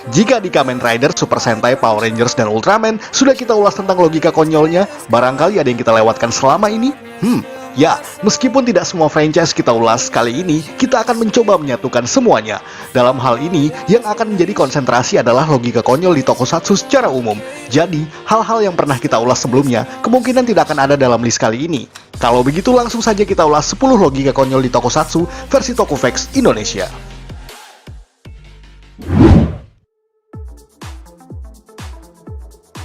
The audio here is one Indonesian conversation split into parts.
Jika di Kamen Rider, Super Sentai, Power Rangers, dan Ultraman sudah kita ulas tentang logika konyolnya, barangkali ada yang kita lewatkan selama ini? Ya, meskipun tidak semua franchise kita ulas, kali ini kita akan mencoba menyatukan semuanya. Dalam hal ini, yang akan menjadi konsentrasi adalah logika konyol di tokusatsu secara umum. Jadi, hal-hal yang pernah kita ulas sebelumnya kemungkinan tidak akan ada dalam list kali ini. Kalau begitu langsung saja kita ulas 10 logika konyol di tokusatsu versi Tokufex Indonesia.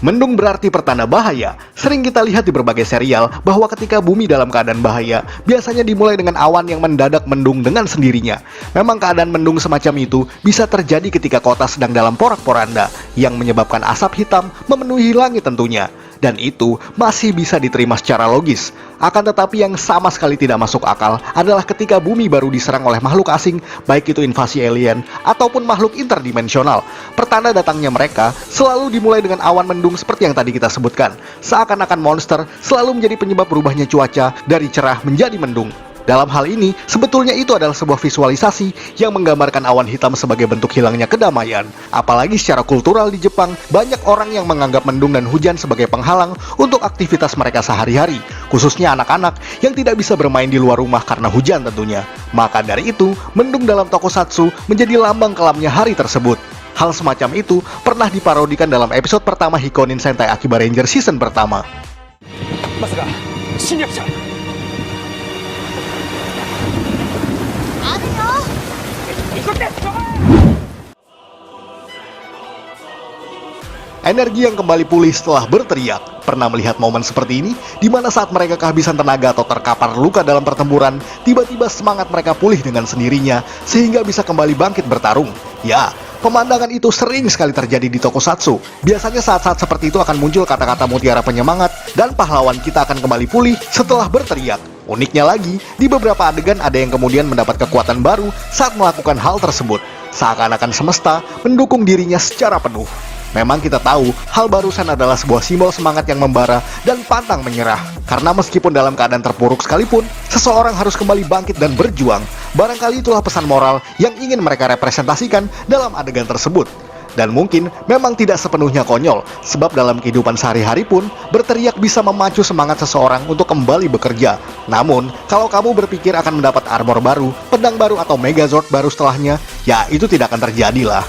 Mendung berarti pertanda bahaya. Sering kita lihat di berbagai serial bahwa ketika bumi dalam keadaan bahaya, biasanya dimulai dengan awan yang mendadak mendung dengan sendirinya. Memang keadaan mendung semacam itu bisa terjadi ketika kota sedang dalam porak-poranda, yang menyebabkan asap hitam memenuhi langit tentunya. Dan itu masih bisa diterima secara logis. Akan tetapi yang sama sekali tidak masuk akal adalah ketika bumi baru diserang oleh makhluk asing, baik itu invasi alien ataupun makhluk interdimensional. Pertanda datangnya mereka selalu dimulai dengan awan mendung seperti yang tadi kita sebutkan. Seakan-akan monster selalu menjadi penyebab berubahnya cuaca dari cerah menjadi mendung. Dalam hal ini, sebetulnya itu adalah sebuah visualisasi yang menggambarkan awan hitam sebagai bentuk hilangnya kedamaian. Apalagi secara kultural di Jepang, banyak orang yang menganggap mendung dan hujan sebagai penghalang untuk aktivitas mereka sehari-hari, khususnya anak-anak yang tidak bisa bermain di luar rumah karena hujan tentunya. Maka dari itu, mendung dalam tokusatsu menjadi lambang kelamnya hari tersebut. Hal semacam itu pernah diparodikan dalam episode pertama Hikonin Sentai Akiba Ranger season pertama. Energi yang kembali pulih setelah berteriak. Pernah melihat momen seperti ini? Di mana saat mereka kehabisan tenaga atau terkapar luka dalam pertempuran, tiba-tiba semangat mereka pulih dengan sendirinya, sehingga bisa kembali bangkit bertarung. Ya, pemandangan itu sering sekali terjadi di tokusatsu. Biasanya saat-saat seperti itu akan muncul kata-kata mutiara penyemangat, dan pahlawan kita akan kembali pulih setelah berteriak. Uniknya lagi, di beberapa adegan ada yang kemudian mendapat kekuatan baru saat melakukan hal tersebut. Seakan-akan semesta mendukung dirinya secara penuh. Memang kita tahu, hal barusan adalah sebuah simbol semangat yang membara dan pantang menyerah. Karena meskipun dalam keadaan terpuruk sekalipun, seseorang harus kembali bangkit dan berjuang. Barangkali itulah pesan moral yang ingin mereka representasikan dalam adegan tersebut. Dan mungkin memang tidak sepenuhnya konyol, sebab dalam kehidupan sehari-hari pun, berteriak bisa memacu semangat seseorang untuk kembali bekerja. Namun, kalau kamu berpikir akan mendapat armor baru, pedang baru atau Megazord baru setelahnya, ya itu tidak akan terjadi lah.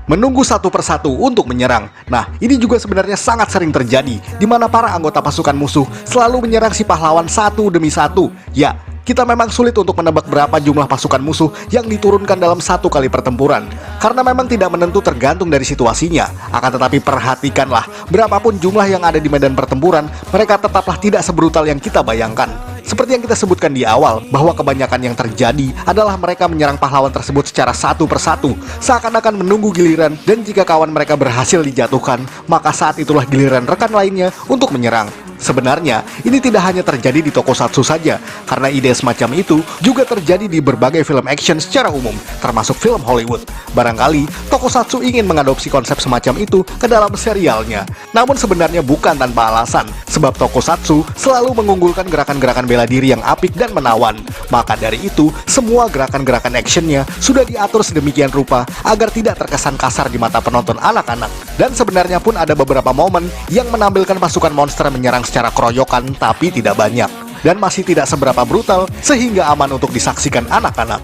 Menunggu satu persatu untuk menyerang. Nah, ini juga sebenarnya sangat sering terjadi, di mana para anggota pasukan musuh selalu menyerang si pahlawan satu demi satu. Ya, kita memang sulit untuk menebak berapa jumlah pasukan musuh yang diturunkan dalam satu kali pertempuran, karena memang tidak menentu tergantung dari situasinya. Akan tetapi perhatikanlah, berapapun jumlah yang ada di medan pertempuran, mereka tetaplah tidak sebrutal yang kita bayangkan. Seperti yang kita sebutkan di awal, bahwa kebanyakan yang terjadi adalah mereka menyerang pahlawan tersebut secara satu persatu, seakan-akan menunggu giliran, dan jika kawan mereka berhasil dijatuhkan, maka saat itulah giliran rekan lainnya untuk menyerang. Sebenarnya, ini tidak hanya terjadi di tokusatsu saja, karena ide semacam itu juga terjadi di berbagai film action secara umum, termasuk film Hollywood. Barangkali, tokusatsu ingin mengadopsi konsep semacam itu ke dalam serialnya. Namun sebenarnya bukan tanpa alasan, sebab tokusatsu selalu mengunggulkan gerakan-gerakan bela diri yang apik dan menawan. Maka dari itu, semua gerakan-gerakan actionnya sudah diatur sedemikian rupa agar tidak terkesan kasar di mata penonton anak-anak. Dan sebenarnya pun ada beberapa momen yang menampilkan pasukan monster menyerang secara keroyokan tapi tidak banyak, dan masih tidak seberapa brutal sehingga aman untuk disaksikan anak-anak.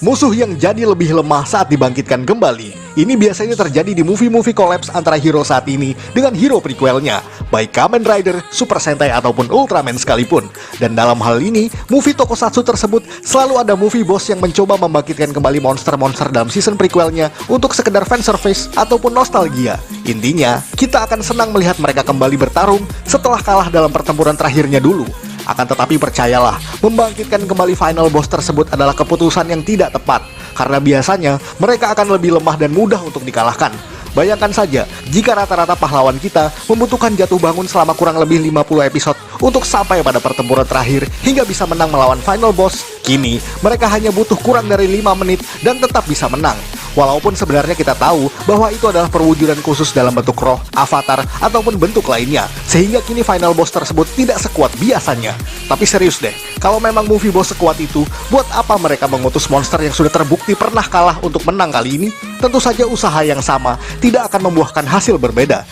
Musuh yang jadi lebih lemah saat dibangkitkan kembali. Ini biasanya terjadi di movie-movie kolaps antara hero saat ini dengan hero prequelnya, baik Kamen Rider, Super Sentai ataupun Ultraman sekalipun. Dan dalam hal ini, movie tokusatsu tersebut selalu ada movie boss yang mencoba membangkitkan kembali monster-monster dalam season prequelnya untuk sekedar fanservice ataupun nostalgia. Intinya, kita akan senang melihat mereka kembali bertarung setelah kalah dalam pertempuran terakhirnya dulu. Akan tetapi percayalah, membangkitkan kembali final boss tersebut adalah keputusan yang tidak tepat, karena biasanya mereka akan lebih lemah dan mudah untuk dikalahkan. Bayangkan saja, jika rata-rata pahlawan kita membutuhkan jatuh bangun selama kurang lebih 50 episode untuk sampai pada pertempuran terakhir hingga bisa menang melawan final boss, kini mereka hanya butuh kurang dari 5 menit dan tetap bisa menang. Walaupun sebenarnya kita tahu bahwa itu adalah perwujudan khusus dalam bentuk roh, avatar, ataupun bentuk lainnya, sehingga kini final boss tersebut tidak sekuat biasanya. Tapi serius deh, kalau memang movie boss sekuat itu, buat apa mereka mengutus monster yang sudah terbukti pernah kalah untuk menang kali ini? Tentu saja usaha yang sama tidak akan membuahkan hasil berbeda.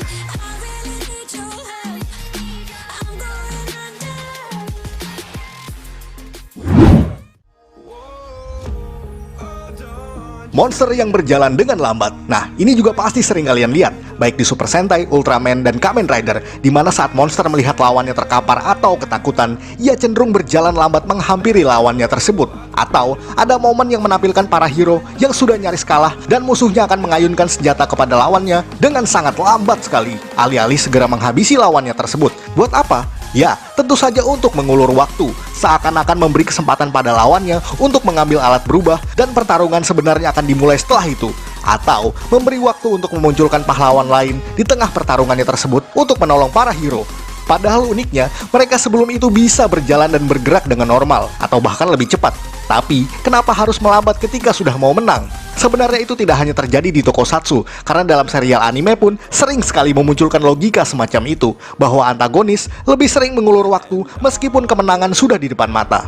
Monster yang berjalan dengan lambat. Nah, ini juga pasti sering kalian lihat, baik di Super Sentai, Ultraman, dan Kamen Rider, di mana saat monster melihat lawannya terkapar atau ketakutan, ia cenderung berjalan lambat menghampiri lawannya tersebut. Atau, ada momen yang menampilkan para hero yang sudah nyaris kalah dan musuhnya akan mengayunkan senjata kepada lawannya dengan sangat lambat sekali, alih-alih segera menghabisi lawannya tersebut. Buat apa? Ya, tentu saja untuk mengulur waktu, seakan-akan memberi kesempatan pada lawannya untuk mengambil alat berubah dan pertarungan sebenarnya akan dimulai setelah itu. Atau memberi waktu untuk memunculkan pahlawan lain di tengah pertarungannya tersebut untuk menolong para hero. Padahal uniknya, mereka sebelum itu bisa berjalan dan bergerak dengan normal, atau bahkan lebih cepat. Tapi, kenapa harus melambat ketika sudah mau menang? Sebenarnya itu tidak hanya terjadi di tokusatsu, karena dalam serial anime pun sering sekali memunculkan logika semacam itu, bahwa antagonis lebih sering mengulur waktu meskipun kemenangan sudah di depan mata.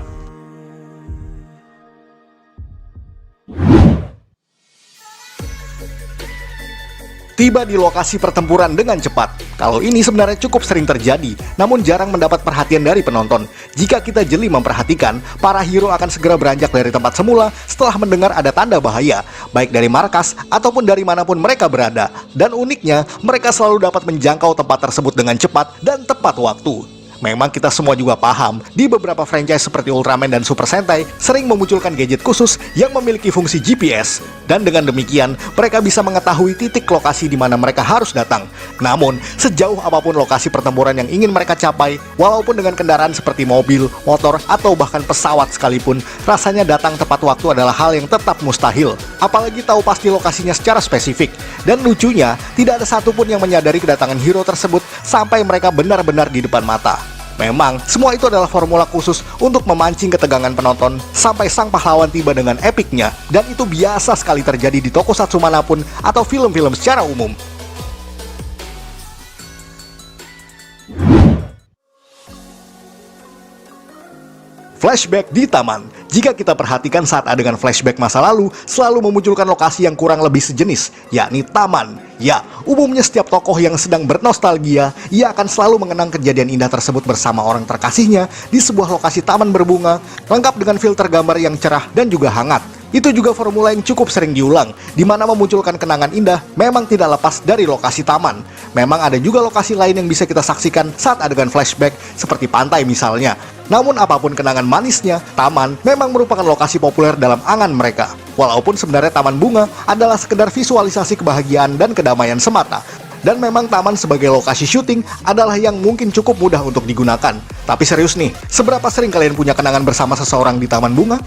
Tiba di lokasi pertempuran dengan cepat. Kalau ini sebenarnya cukup sering terjadi, namun jarang mendapat perhatian dari penonton. Jika kita jeli memperhatikan, para hero akan segera beranjak dari tempat semula setelah mendengar ada tanda bahaya, baik dari markas ataupun dari manapun mereka berada. Dan uniknya, mereka selalu dapat menjangkau tempat tersebut dengan cepat dan tepat waktu. Memang kita semua juga paham, di beberapa franchise seperti Ultraman dan Super Sentai sering memunculkan gadget khusus yang memiliki fungsi GPS. Dan dengan demikian, mereka bisa mengetahui titik lokasi di mana mereka harus datang. Namun, sejauh apapun lokasi pertempuran yang ingin mereka capai, walaupun dengan kendaraan seperti mobil, motor, atau bahkan pesawat sekalipun, rasanya datang tepat waktu adalah hal yang tetap mustahil. Apalagi tahu pasti lokasinya secara spesifik. Dan lucunya, tidak ada satupun yang menyadari kedatangan hero tersebut sampai mereka benar-benar di depan mata. Memang, semua itu adalah formula khusus untuk memancing ketegangan penonton sampai sang pahlawan tiba dengan epiknya, dan itu biasa sekali terjadi di tokusatsu manapun atau film-film secara umum. Flashback di taman. Jika kita perhatikan saat adegan flashback masa lalu, selalu memunculkan lokasi yang kurang lebih sejenis, yakni taman. Ya, umumnya setiap tokoh yang sedang bernostalgia, ia akan selalu mengenang kejadian indah tersebut bersama orang terkasihnya di sebuah lokasi taman berbunga, lengkap dengan filter gambar yang cerah dan juga hangat. Itu juga formula yang cukup sering diulang, di mana memunculkan kenangan indah memang tidak lepas dari lokasi taman. Memang ada juga lokasi lain yang bisa kita saksikan saat adegan flashback, seperti pantai misalnya. Namun apapun kenangan manisnya, taman memang merupakan lokasi populer dalam angan mereka. Walaupun sebenarnya taman bunga adalah sekedar visualisasi kebahagiaan dan kedamaian semata. Dan memang taman sebagai lokasi syuting adalah yang mungkin cukup mudah untuk digunakan. Tapi serius nih, seberapa sering kalian punya kenangan bersama seseorang di taman bunga?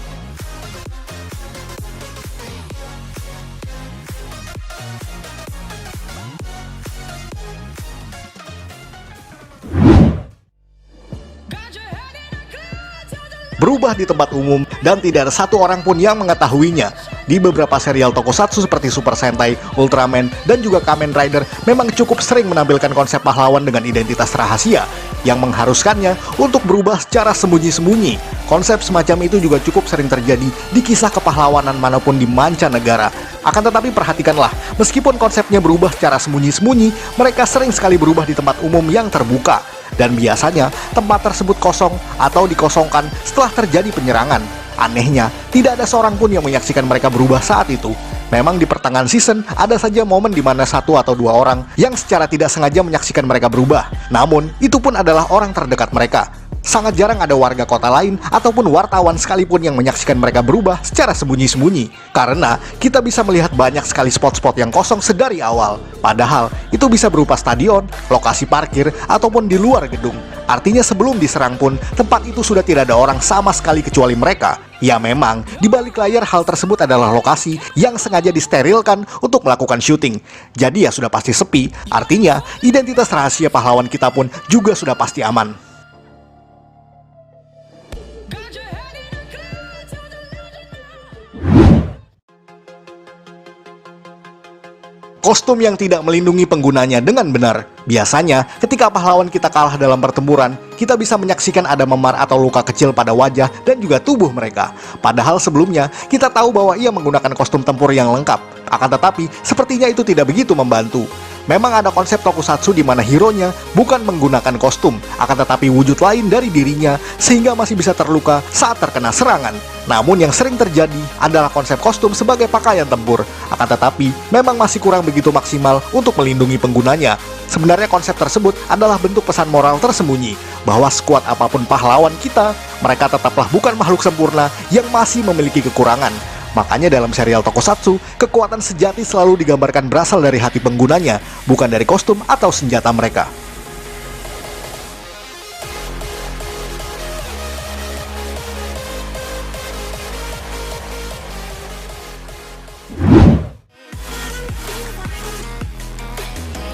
Berubah di tempat umum dan tidak ada satu orang pun yang mengetahuinya. Di beberapa serial tokusatsu seperti Super Sentai, Ultraman, dan juga Kamen Rider memang cukup sering menampilkan konsep pahlawan dengan identitas rahasia yang mengharuskannya untuk berubah secara sembunyi-sembunyi. Konsep semacam itu juga cukup sering terjadi di kisah kepahlawanan manapun di mancanegara. Akan tetapi perhatikanlah, meskipun konsepnya berubah secara sembunyi-sembunyi, mereka sering sekali berubah di tempat umum yang terbuka. Dan biasanya, tempat tersebut kosong atau dikosongkan setelah terjadi penyerangan. Anehnya, tidak ada seorang pun yang menyaksikan mereka berubah saat itu. Memang di pertengahan season, ada saja momen di mana satu atau dua orang yang secara tidak sengaja menyaksikan mereka berubah. Namun, itu pun adalah orang terdekat mereka. Sangat jarang ada warga kota lain ataupun wartawan sekalipun yang menyaksikan mereka berubah secara sembunyi-sembunyi. Karena kita bisa melihat banyak sekali spot-spot yang kosong sedari awal. Padahal itu bisa berupa stadion, lokasi parkir, ataupun di luar gedung. Artinya sebelum diserang pun, tempat itu sudah tidak ada orang sama sekali kecuali mereka. Ya memang, di balik layar hal tersebut adalah lokasi yang sengaja disterilkan untuk melakukan syuting. Jadi ya sudah pasti sepi, artinya identitas rahasia pahlawan kita pun juga sudah pasti aman. kostum yang tidak melindungi penggunanya dengan benar. Biasanya, ketika pahlawan kita kalah dalam pertempuran, kita bisa menyaksikan ada memar atau luka kecil pada wajah dan juga tubuh mereka. Padahal sebelumnya, kita tahu bahwa ia menggunakan kostum tempur yang lengkap. Akan tetapi, sepertinya itu tidak begitu membantu. Memang ada konsep tokusatsu di mana hero-nya bukan menggunakan kostum, akan tetapi wujud lain dari dirinya sehingga masih bisa terluka saat terkena serangan. Namun yang sering terjadi adalah konsep kostum sebagai pakaian tempur, akan tetapi memang masih kurang begitu maksimal untuk melindungi penggunanya. Sebenarnya konsep tersebut adalah bentuk pesan moral tersembunyi, bahwa sekuat apapun pahlawan kita, mereka tetaplah bukan makhluk sempurna yang masih memiliki kekurangan. Makanya dalam serial tokusatsu, kekuatan sejati selalu digambarkan berasal dari hati penggunanya, bukan dari kostum atau senjata mereka.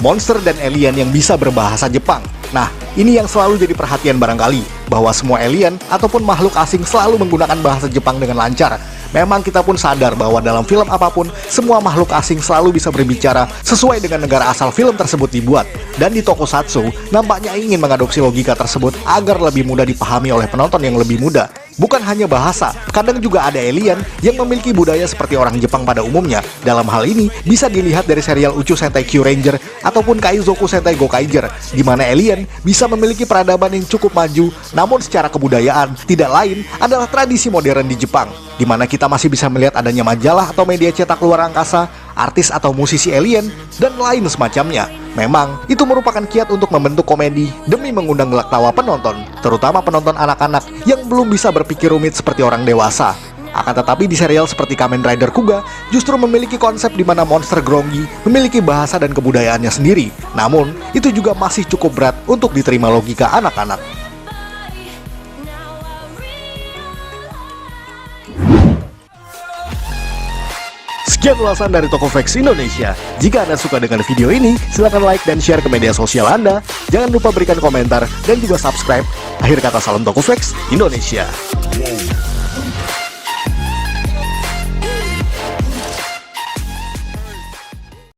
Monster dan alien yang bisa berbahasa Jepang. Nah, ini yang selalu jadi perhatian barangkali, bahwa semua alien ataupun makhluk asing selalu menggunakan bahasa Jepang dengan lancar. Memang kita pun sadar bahwa dalam film apapun, semua makhluk asing selalu bisa berbicara sesuai dengan negara asal film tersebut dibuat. Dan di tokusatsu, nampaknya ingin mengadopsi logika tersebut agar lebih mudah dipahami oleh penonton yang lebih muda. Bukan hanya bahasa, kadang juga ada alien yang memiliki budaya seperti orang Jepang pada umumnya. Dalam hal ini, bisa dilihat dari serial Uchu Sentai Kyuranger ataupun Kaizoku Sentai Gokaiger, di mana alien bisa memiliki peradaban yang cukup maju, namun secara kebudayaan tidak lain adalah tradisi modern di Jepang, di mana kita masih bisa melihat adanya majalah atau media cetak luar angkasa, artis atau musisi alien, dan lain semacamnya. Memang, itu merupakan kiat untuk membentuk komedi demi mengundang gelak tawa penonton, terutama penonton anak-anak yang belum bisa berpikir rumit seperti orang dewasa. Akan tetapi di serial seperti Kamen Rider Kuga justru memiliki konsep di mana monster Grongi memiliki bahasa dan kebudayaannya sendiri. Namun, itu juga masih cukup berat untuk diterima logika anak-anak. Sekian ulasan dari Tokofrex Indonesia. Jika Anda suka dengan video ini, silahkan like dan share ke media sosial Anda. Jangan lupa berikan komentar dan juga subscribe. Akhir kata, salam Tokofrex Indonesia.